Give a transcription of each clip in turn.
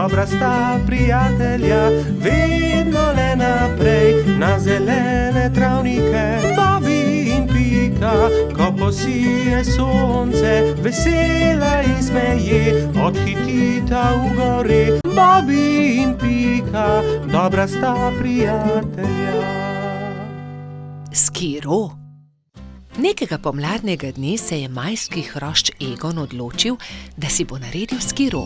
dobra sta prijatelja, vedno le naprej na zelene travnike. Bobby in Pika, ko posije sonce, vesela in smeje, odhitita v gori. Bobby in Pika, dobra sta prijatelja. Skiro. Nekega pomladnega dne se je majski hrošč Egon odločil, da si bo naredil skiro.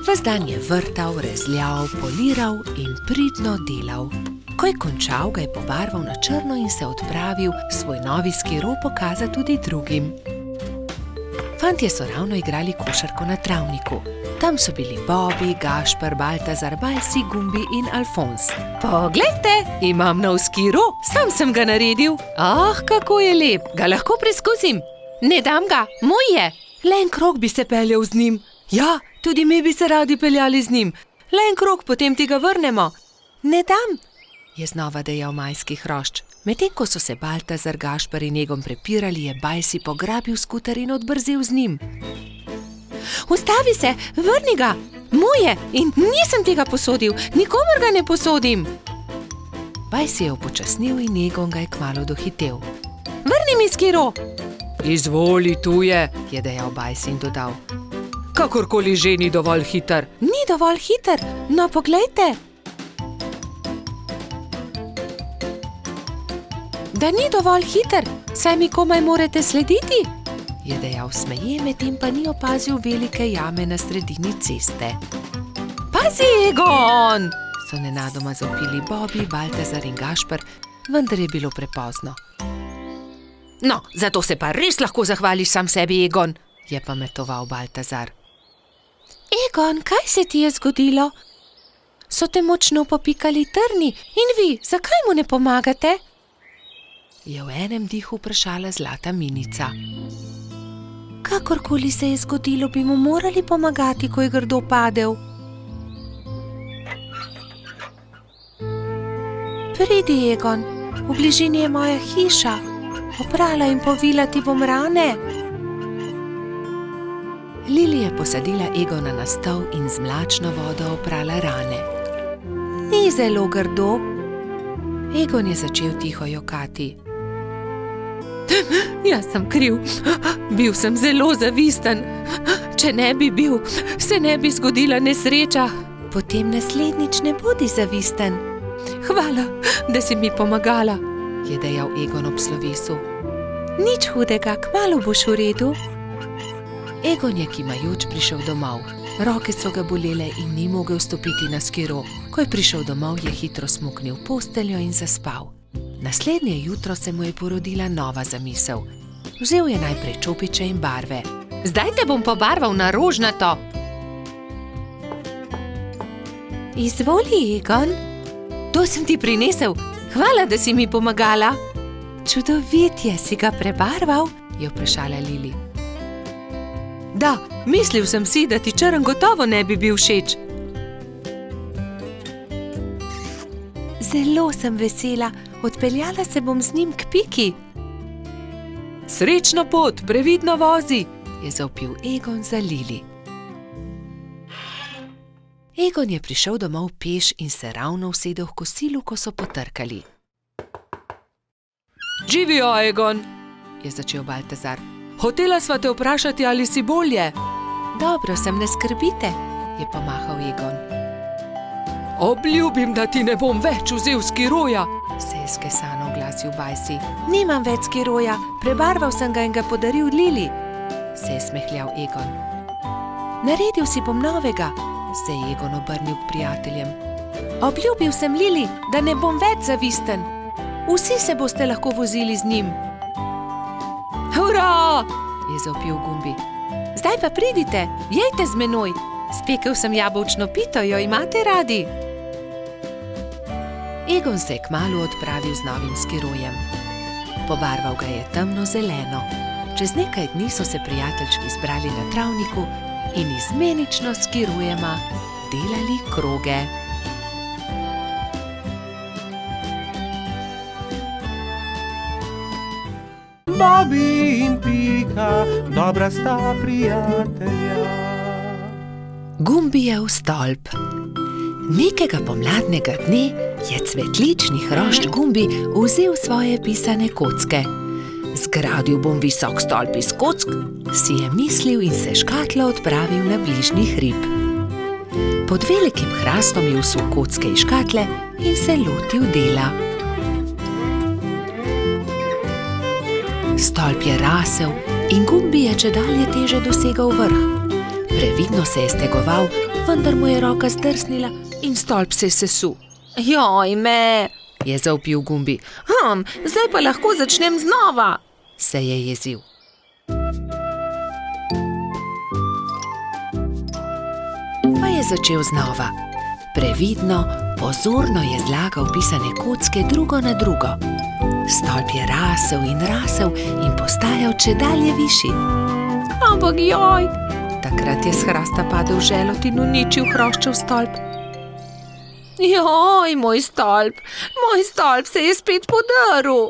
Ves dan je vrtal, rezljal, poliral in pridno delal. Ko je končal, ga je pobarval na črno in se odpravil svoj novi skiro pokazati tudi drugim. Fantje so ravno igrali košarko na travniku. Tam so bili Bobby, Gašper, Baltazar, Bajsi, Gumbi in Alfons. Poglejte, imam nov skiro, sam sem ga naredil. Kako je lep, ga lahko preizkusim? Ne dam ga, moj je. Le en krog bi se peljal z njim. Ja, tudi mi bi se radi peljali z njim. Le en krog, potem ti ga vrnemo. Ne dam, je znova dejal majski hrošč. Medtem ko so se Baltazar, Gašper in Egon prepirali, je Bajsi pograbil skuter in odbrzel z njim. Ustavi se, vrni ga, moj je in nisem tega posodil, nikomur ga ne posodim. Bajsi je upočasnil in Egon ga je kmalu dohitel. Vrni mi skiro. Izvoli, tu je dejal Bajsi in dodal. Kakorkoli že ni dovolj hiter. Ni dovolj hiter, no poglejte. Da ni dovolj hiter, saj mi komaj morate slediti, je dejal smeje, medtem pa ni opazil velike jame na sredini ceste. Pazi, Egon! So nenadoma zavpili Bobby, Baltazar in Gašper, vendar je bilo prepozno. No, zato se pa res lahko zahvališ sam sebi, Egon, je pametoval Baltazar. Egon, kaj se ti je zgodilo? So te močno popikali trni in vi, zakaj mu ne pomagate? Je v enem dihu vprašala zlata minica. Kakorkoli se je zgodilo, bi mu morali pomagati, ko je grdo padel. Pridi, Egon, v bližini je moja hiša. Oprala in povila ti bom rane. Lili je posadila Egona na stol in z mlačno vodo oprala rane. Ni zelo grdo. Egon je začel tiho jokati. Jaz sem kriv, bil sem zelo zavisten. Če ne bi bil, se ne bi zgodila nesreča. Potem naslednjič ne bodi zavisten. Hvala, da si mi pomagala, je dejal Egon ob slovesu. Nič hudega, kmalu boš v redu. Egon je kimajoč prišel domov. Roke so ga bolele in ni mogel stopiti na skiro. Ko je prišel domov, je hitro smuknil v posteljo in zaspal. Naslednje jutro se mu je porodila nova zamisel. Vzel je najprej čopiče in barve. Zdaj te bom pobarval na rožnato. Izvoli, Egon. To sem ti prinesel. Hvala, da si mi pomagala. Čudovit je, si ga prebarval, je vprašala Lili. Da, mislil sem si, da ti črn gotovo ne bi bil všeč. Zelo sem vesela, odpeljala se bom z njim k Piki. Srečno pot, previdno vozi, je zavpil Egon za Lili. Egon je prišel domov peš in se ravno usedel v kosilu, ko so potrkali. Živijo, Egon, je začel Baltazar. Hotela sva te vprašati, ali si bolje. Dobro sem, ne skrbite, je pomahal Egon. Obljubim, da ti ne bom več vzel skiroja, se je skesano oglasil Bajsi. Nimam več skiroja, prebarval sem ga in ga podaril Lili, se je smehljal Egon. Naredil si bom novega, se je Egon obrnil k prijateljem. Obljubil sem Lili, da ne bom več zavisten. Vsi se boste lahko vozili z njim. Hurra, je zavpil Gumbi. Zdaj pa pridite, jejte z menoj. Spekel sem jabolčno pito, jo imate radi? Egon se je kmalu odpravil z novim skirojem. Pobarval ga je temno zeleno. Čez nekaj dni so se prijateljčki zbrali na travniku in izmenično s skirojema delali kroge. Bobby in Pika, dobra sta prijatelja. Gumbijev stolp. Nekega pomladnega dne je cvetlični hrošč Gumbi vzel svoje pisane kocke. Zgradil bom visok stolp iz kock, si je mislil in se škatlo odpravil na bližnji hrib. Pod velikim hrastom je vsul kocke iz škatle in se lotil dela. Stolp je rasel in Gumbi je čedalje teže dosegal vrh. Previdno se je stegoval, vendar mu je roka zdrsnila in stolp se je sesul. Joj me, je zavpil Gumbi. Zdaj pa lahko začnem znova, se je jezil. Pa je začel znova. Previdno, pozorno je zlagal pisane kocke drugo na drugo. Stolp je rasel in postajal čedalje višji. Ampak joj! Takrat je s hrasta padel želod in uničil hroščev stolp. Joj, moj stolp se je spet podrl.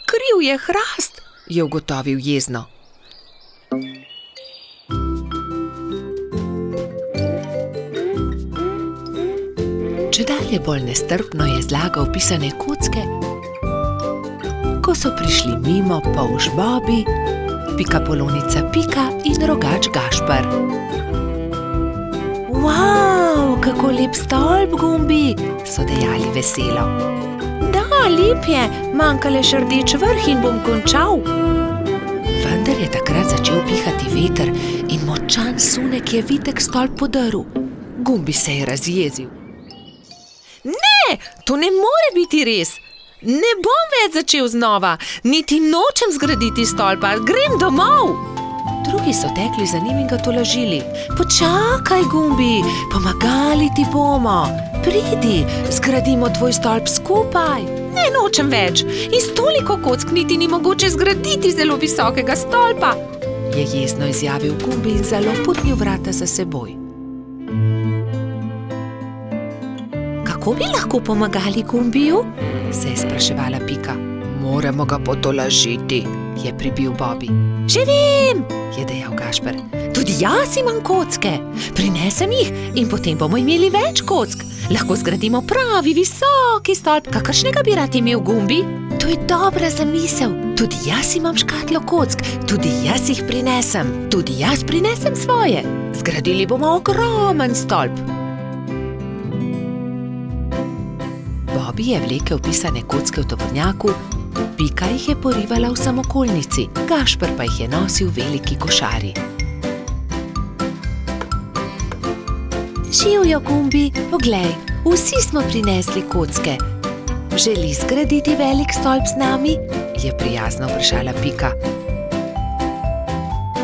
Kriv je hrast, je ugotovil jezno. Čedalje bolj nestrpno je zlagal pisane kocke, ko so prišli mimo polž Bobi, pikapolonica Pika in rogač Gašper. Wow, kako lep stolp, Gumbi, so dejali veselo. Da, lep je, manjka le še rdeč vrh in bom končal. Vendar je takrat začel pihati veter in močan sunek je vitek stolp podrl. Gumbi se je razjezil. Ne, to ne more biti res. Ne bom več začel znova, niti nočem zgraditi stolpa, grem domov. Drugi so tekli za njim in ga tolažili. Počakaj, Gumbi, pomagali ti bomo. Pridi, zgradimo tvoj stolp skupaj. Ne nočem več, iz toliko kock niti ni mogoče zgraditi zelo visokega stolpa, je jezno izjavil Gumbi in zaloputnil vrata za seboj. Kako bi lahko pomagali Gumbiju? Se je spraševala Pika. Moramo ga potolažiti, je pribil Bobi. Že vem, je dejal Gašper. Tudi jaz imam kocke. Prinesem jih in potem bomo imeli več kock. Lahko zgradimo pravi visoki stolp, kakršnega bi rad imel Gumbi. To je dobra zamisel. Tudi jaz imam škatlo kock, tudi jaz jih prinesem. Tudi jaz prinesem svoje. Zgradili bomo ogromen stolp. Bobi je vlekel pisane kocke v tovornjaku, Pika jih je porivala v samokolnici, Gašper pa jih je nosil v veliki košari. Živjo, Gumbi, poglej, vsi smo prinesli kocke. Želi zgraditi velik stolp z nami? Je prijazno vprašala Pika.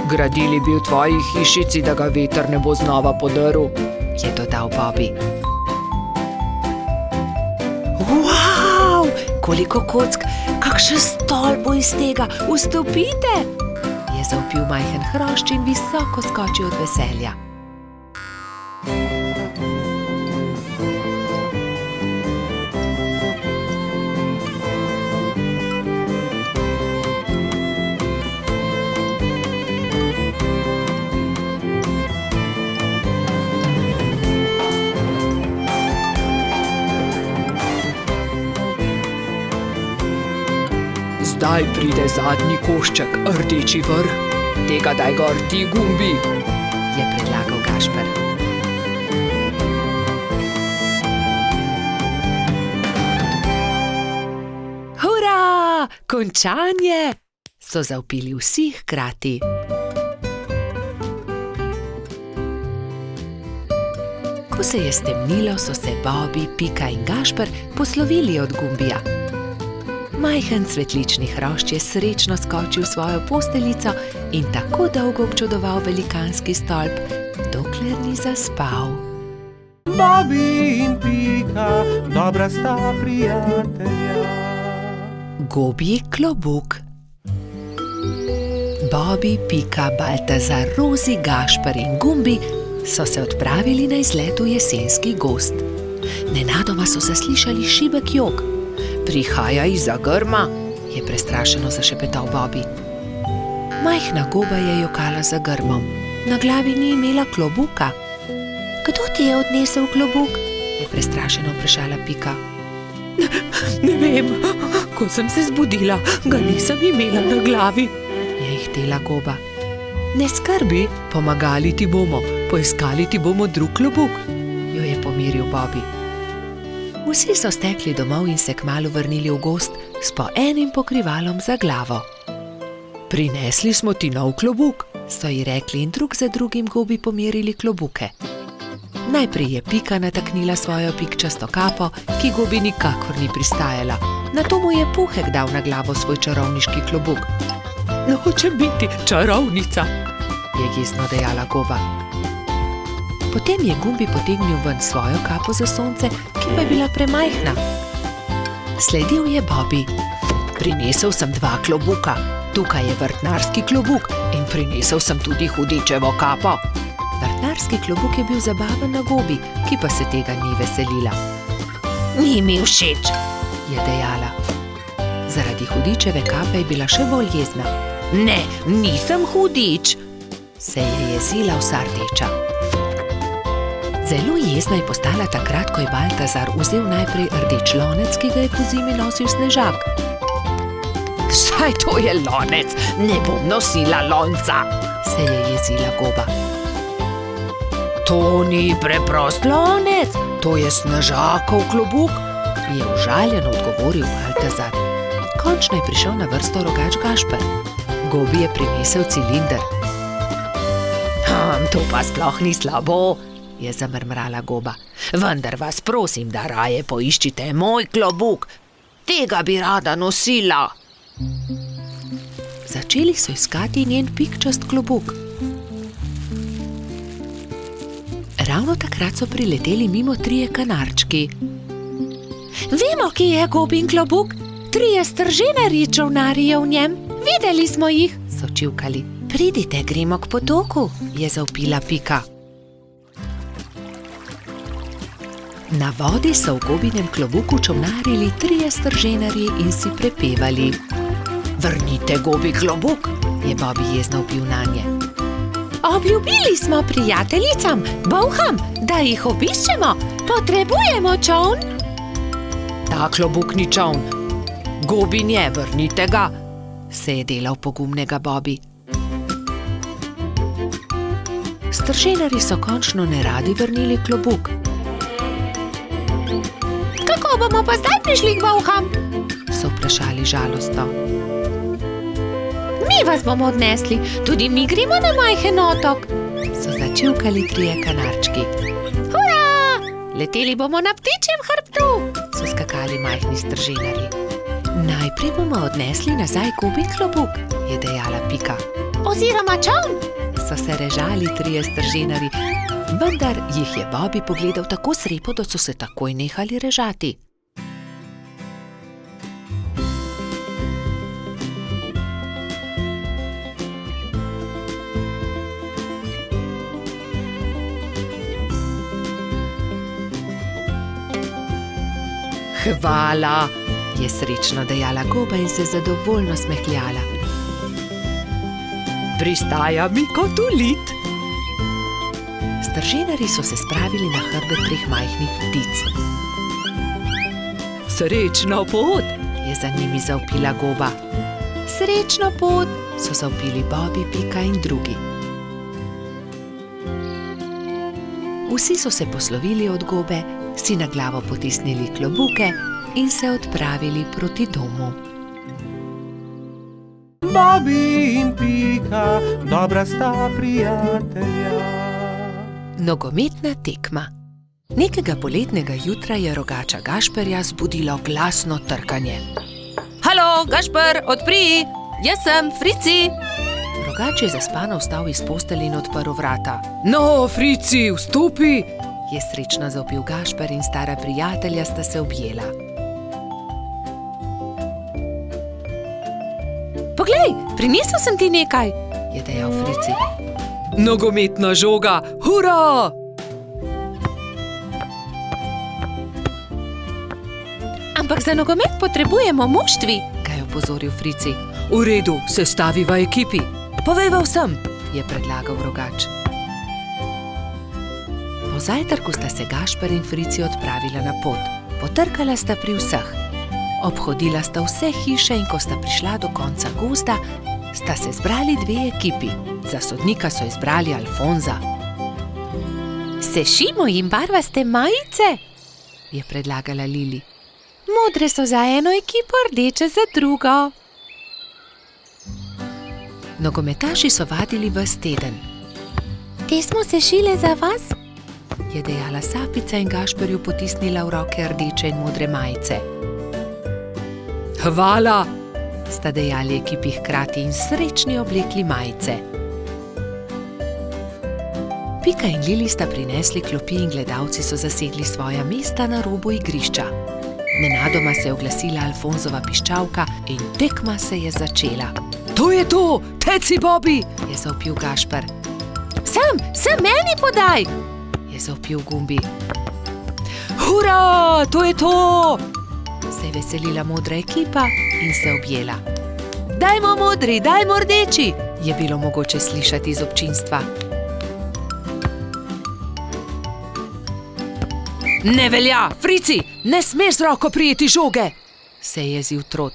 Gradili bi v tvoji hišici, da ga veter ne bo znova podrl, je dodal Bobi. Wow, koliko kock, kakšen stolp bo iz tega, vstopite, je zavpil majhen hrošč in visoko skočil od veselja. Zdaj pride zadnji košček, rdeči vrh. Tega daj gor ti, Gumbi, je predlagal Gašper. Hura, končanje, so zavpili vsi hkrati. Ko se je stemnilo, so se Bobi, Pika in Gašper poslovili od Gumbija. Majhen cvetlični hrošč je srečno skočil v svojo posteljico in tako dolgo občudoval velikanski stolp, dokler ni zaspal. Bobi in Pika, dobra sta prijatelja. Gobji klobuk. Bobi, Pika, Baltazar, Rozi, Gašper in Gumbi so se odpravili na izlet v jesenski gozd. Nenadoma so zaslišali šibek jok. Prihaja izza grma, je prestrašeno zašepetal Bobi. Majhna goba je jokala za grmom. Na glavi ni imela klobuka. Kdo ti je odnesel klobuk? Je prestrašeno vprašala Pika. Ne vem, ko sem se zbudila, ga nisem imela na glavi, je ihtela Goba. Ne skrbi, pomagali ti bomo, poiskali ti bomo drug klobuk, jo je pomiril Bobby. Vsi so stekli domov in se kmalu vrnili v gozd s po enim pokrivalom za glavo. Prinesli smo ti nov klobuk, so ji rekli in drug za drugim Gobi pomerili klobuke. Najprej je Pika nataknila svojo pikčasto kapo, ki Gobi nikakor ni pristajala. Nato mu je Puhek dal na glavo svoj čarovniški klobuk. Hočem biti čarovnica, je jezno dejala Goba. Potem je Gumbi potegnil ven svojo kapo za sonce, ki pa je bila premajhna. Sledil je Bobby. Prinesel sem 2 klobuka. Tukaj je vrtnarski klobuk in prinesel sem tudi hudičevo kapo. Vrtnarski klobuk je bil zabaven na Gobi, ki pa se tega ni veselila. Ni mi všeč, je dejala. Zaradi hudičeve kape je bila še bolj jezna. Ne, nisem hudič, se je jezila vsa rdeča. Zelo jezna je postala takrat, ko je Baltazar vzel najprej rdeč lonec, ki ga je pozimi nosil Snežak. Saj to je lonec, ne bom nosila lonca, se je jezila Goba. To ni preprost lonec, to je Snežakov klobuk, je užaljeno odgovoril Baltazar. Končno je prišel na vrsto rogač Gašper. Gobi je prinesel cilinder. To pa sploh ni slabo, je zamrmrala Goba. Vendar vas prosim, da raje poiščite moj klobuk. Tega bi rada nosila. Začeli so iskati njen pikčast klobuk. Ravno takrat so prileteli mimo 3 kanarčki. Vemo, kje je Gobin klobuk. 3 strženarji čolnarji je v njem. Videli smo jih, so čivkali. Pridite, gremo k potoku, je zavpila Pika. Na vodi so v Gobinem klobuku čolnarili 3 strženarji in si prepevali. Vrnite Gobi klobuk, je Bobby jezno vpil nanje. Obljubili smo prijateljicam, bolham, da jih obiščemo. Potrebujemo čoln. Ta klobuk ni čoln. Gobin je, vrnite ga, se je delal pogumnega Bobby. Strženarji so končno neradi vrnili klobuk. Kako bomo pa zdaj prišli k bolham? So vprašali žalostno. Mi vas bomo odnesli, tudi mi gremo na majhen otok, so začivkali 3 kanarčki. Hurra! Leteli bomo na ptičjem hrbtu, so skakali majhni strženarji. Najprej bomo odnesli nazaj Gobin klobuk, je dejala Pika. Oziroma čoln, so se režali 3 strženarji, vendar jih je Bobby pogledal tako srepo, da so se takoj nehali režati. Hvala, je srečno dejala Goba in se zadovoljno smehljala. Pristaja mi kot ulit. Strženarji so se spravili na hrbet 3 majhnih ptic. Srečno pot, je za njimi zavpila Goba. Srečno pot, so zavpili Bobby, Pika in drugi. Vsi so se poslovili od Gobe, si na glavo potisnili klobuke in se odpravili proti domu. Bobby in Pika, dobra sta prijatelja. Nogometna tekma. Nekega poletnega jutra je rogača Gašperja zbudilo glasno trkanje. Halo, Gašper, odpri! Jaz sem, Frici! Rogač je zaspano vstal iz postelje in odprl vrata. No, Frici, vstopi! Je srečno zavpil Gašper in stara prijatelja sta se objela. Poglej, prinesel sem ti nekaj, je dejal Frici. Nogometna žoga, hura! Ampak za nogomet potrebujemo moštvi, ga je opozoril Frici. V redu, sestaviva ekipi. Povejva vsem, je predlagal rogač. Po zajtrku sta se Gašper in Frici odpravila na pot. Potrkala sta pri vseh. Obhodila sta vse hiše in ko sta prišla do konca gozda, sta se zbrali dve ekipi. Za sodnika so izbrali Alfonza. Sešimo jim barvaste majice, je predlagala Lili. Modre so za eno ekipo, rdeče za drugo. Nogometaši so vadili ves teden. Te smo sešile za vas, je dejala Sapica in Gašperju potisnila v roke rdeče in modre majice. Hvala, sta dejali ekipi hkrati in srečni oblekli majice. Pika in Lili sta prinesli klopi in gledalci so zasedli svoja mesta na robu igrišča. Nenadoma se je oglasila Alfonzova piščalka in tekma se je začela. To je to, teci Bobi, je zavpil Gašper. Sem meni podaj, je zavpil Gumbi. Hura, to je to, se je veselila modra ekipa in se objela. Dajmo modri, dajmo rdeči, je bilo mogoče slišati iz občinstva. Ne velja, Frici, ne smeš z roko prijeti žoge, se je jezil Trot.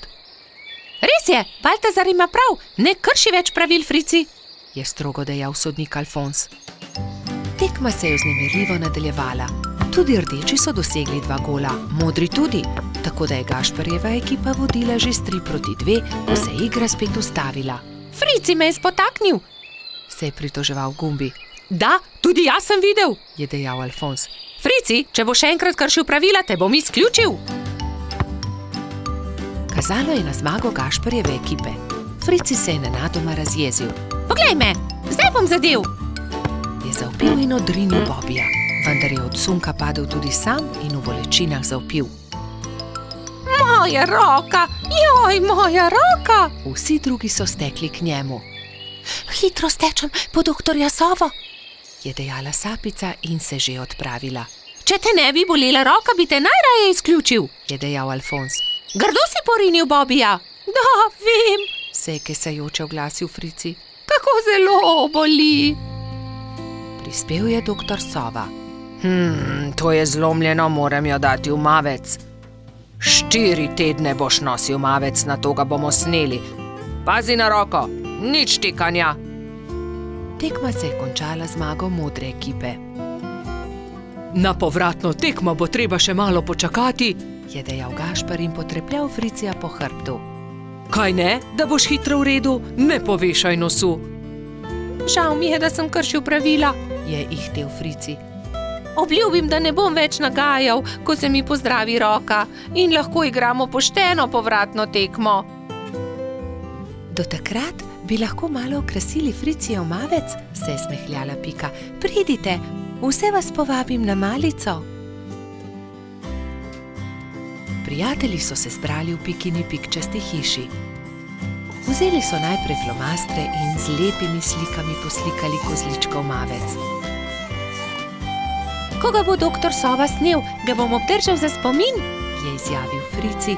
Res je, Baltazar ima prav, ne krši več pravil, Frici, je strogo dejal sodnik Alfons. Tekma se je vznemirljivo nadaljevala. Tudi rdeči so dosegli 2 gola, modri tudi, tako da je Gašperjeva ekipa vodila že s 3-2, ko se je igra spet ustavila. Frici me je spotaknil, se je pritoževal Gumbi. Da, tudi jaz sem videl, je dejal Alfons. Frici, če bo še enkrat kršil pravila, te bom izključil. Kazalo je na zmago Gašperjeve ekipe. Frici se je nenadoma razjezil. Poglej me, zdaj bom zadel, je zavpil in odrinil Bobija, vendar je od sunka padel tudi sam in v bolečinah zavpil. Moja roka, joj, moja roka! Vsi drugi so stekli k njemu. Hitro stečem po doktorja Sovo, je dejala Sapica in se že odpravila. Če te ne bi bolela roka, bi te najraje izključil, je dejal Alfons. Grdo si porinil Bobija. Da, vem, se je kesajoče oglasil Frici. Kako zelo boli. Prispel je doktor Sova. To je zlomljeno, moram jo dati v mavec. 4 tedne boš nosil mavec, na to ga bomo sneli. Pazi na roko, nič tikanja. Tekma se je končala zmago modre ekipe. Na povratno tekmo bo treba še malo počakati, je dejal Gašper in potrepljal Fricija po hrbtu. Kaj ne, da boš hitro v redu, ne povešaj nosu. Žal mi je, da sem kršil pravila, je ihtel Frici. Obljubim, da ne bom več nagajal, ko se mi pozdravi roka in lahko igramo pošteno povratno tekmo. Do takrat bi lahko malo okrasili Fricijev mavec, se je smehljala Pika. Pridite, vse vas povabim na malico. Prijatelji so se zbrali v Pikini pikčasti hiši. Vzeli so najprej flomastre in z lepimi slikami poslikali kozličkov mavec. Ko ga bo doktor Sova snel, ga bom obdržal za spomin, je izjavil Frici.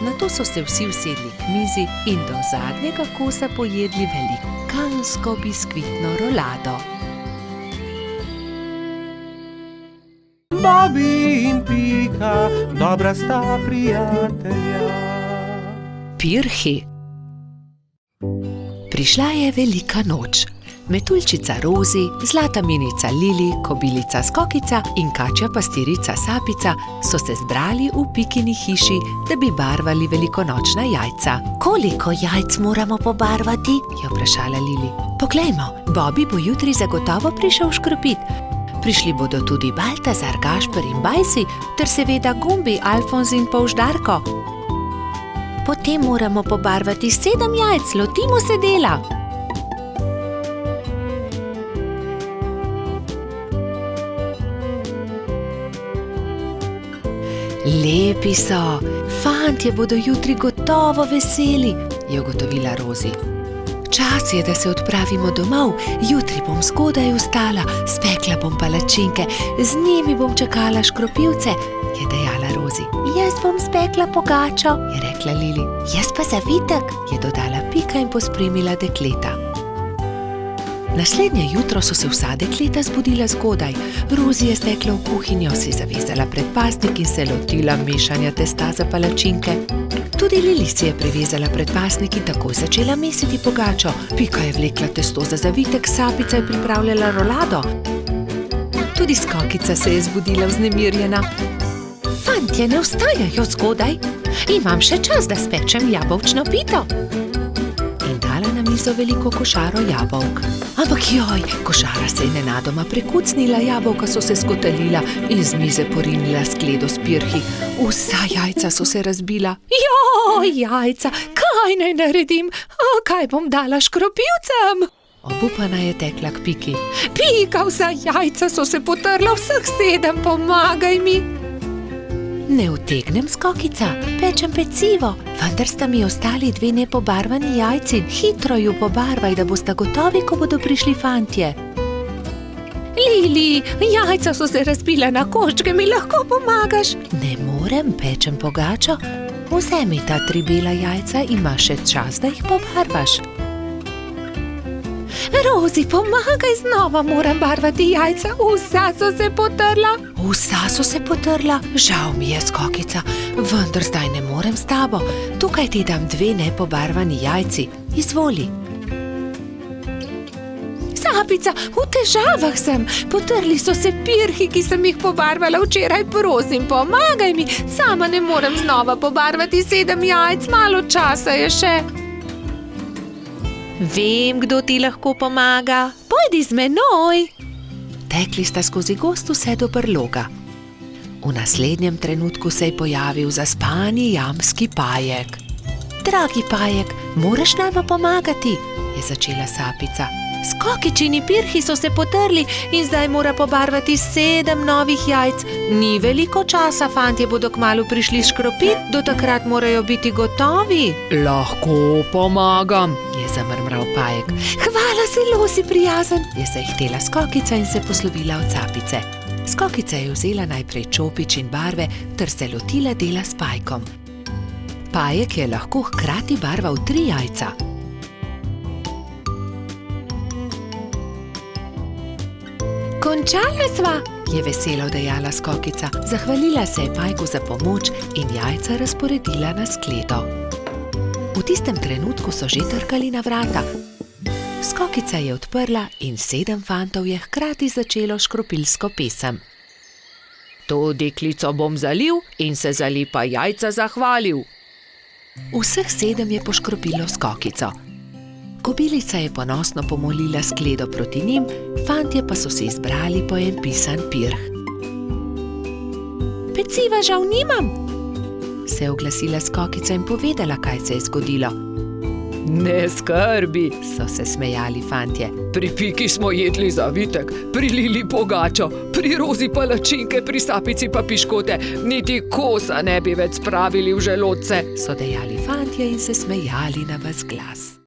Nato so se vsi usedli k mizi in do zadnjega kosa pojedli velikansko biskvitno rolado. Bobi in Pika, dobra sta prijatelja. Pirhi. Prišla je velika noč. Metuljčica Rozi, zlata minica Lili, kobilica Skokica in kačja pastirica Sapica so se zbrali v Pikini hiši, da bi barvali velikonočna jajca. Koliko jajc moramo pobarvati? Je vprašala Lili. Poglejmo, Bobi bo jutri zagotovo prišel škropit. Prišli bodo tudi Baltazar, Gašper in Bajsi, ter seveda Gumbi, Alfons in Polždarko. Potem moramo pobarvati 7 jajc, lotimo se dela. Lepi so, fantje bodo jutri gotovo veseli, je ugotovila Rozi. Čas je, da se odpravimo domov, jutri bom zgodaj vstala, spekla bom palačinke, z njimi bom čakala škropivce, je dejala Rozi. Jaz bom spekla pogačo, je rekla Lili. Jaz pa zavitek, je dodala Pika in pospremila dekleta. Naslednje jutro so se vsa dekleta zbudila zgodaj. Rozi je stekla v kuhinjo, si zavezala predpasnik in se lotila mešanja testa za palačinke. Tudi Lili si je privezala predpasnik in takoj začela mesiti pogačo. Pika je vlekla testo za zavitek, Sapica je pripravljala rolado. Tudi Skokica se je zbudila vznemirjena. Fantje, ne vstajajo zgodaj. Imam še čas, da spečem jabolčno pito. In dala na mizo veliko košaro jabolk. Ampak joj, košara se je nenadoma prekucnila, jabolka so se skotalila in z mize porinila skledo s pirhi. Vsa jajca so se razbila. Joj, jajca, kaj naj naredim? Kaj bom dala škropivcem? Obupana je tekla k Piki. Pika, vsa jajca so se potrla, vseh 7, pomagaj mi. Ne utegnem, Skokica, pečem pecivo, vendar sta mi ostali 2 nepobarvani jajci. Hitro ju pobarvaj, da bosta gotovi, ko bodo prišli fantje. Lili, jajca so se razbila na koščke, mi lahko pomagaš? Ne morem, pečem pogačo. Vzemi ta 3 bela jajca, imaš še čas, da jih pobarvaš. Rozi, pomagaj, znova moram barvati jajca, vsa so se potrla. Vsa so se potrla? Žal mi je, Skokica, vendar zdaj ne morem s tabo. Tukaj ti dam 2 nepobarvani jajci, izvoli. Sapica, v težavah sem, potrli so se pirhi, ki sem jih pobarvala včeraj, prosim, pomagaj mi, sama ne morem znova pobarvati 7 jajc, malo časa je še. Vem, kdo ti lahko pomaga. Pojdi z menoj. Tekli sta skozi gozd vse do brloga. V naslednjem trenutku se je pojavil zaspani jamski Pajek. Dragi Pajek, moraš nama pomagati, je začela Sapica. Skokičini pirhi so se potrli in zdaj mora pobarvati 7 novih jajc. Ni veliko časa, fantje bodo kmalu prišli škropit, do takrat morajo biti gotovi. Lahko pomagam, je zamrmral Pajek. Hvala, zelo si prijazen, je zahtela Skokica in se poslovila od Sapice. Skokica je vzela najprej čopič in barve ter se lotila dela s Pajkom. Pajek je lahko hkrati barval 3 jajca. Končala sva, je veselo dejala Skokica. Zahvalila se je Pajku za pomoč in jajca razporedila na skledo. V tistem trenutku so že trkali na vrata. Skokica je odprla in 7 fantov je hkrati začelo škropilsko pesem. To deklico bom zalil in se za lepa jajca zahvalil. Vseh 7 je poškropilo Skokico. Kobilica je ponosno pomolila skledo proti njim, fantje pa so se izbrali po en pisan pirh. Peciva žal nimam, se je oglasila Skokica in povedala, kaj se je zgodilo. Ne skrbi, so se smejali fantje. Pri Piki smo jedli zavitek, pri Lili pogačo, pri Rozi palačinke, pri Sapici pa piškote, niti kosa ne bi več spravili v želodce, so dejali fantje in se smejali na ves glas.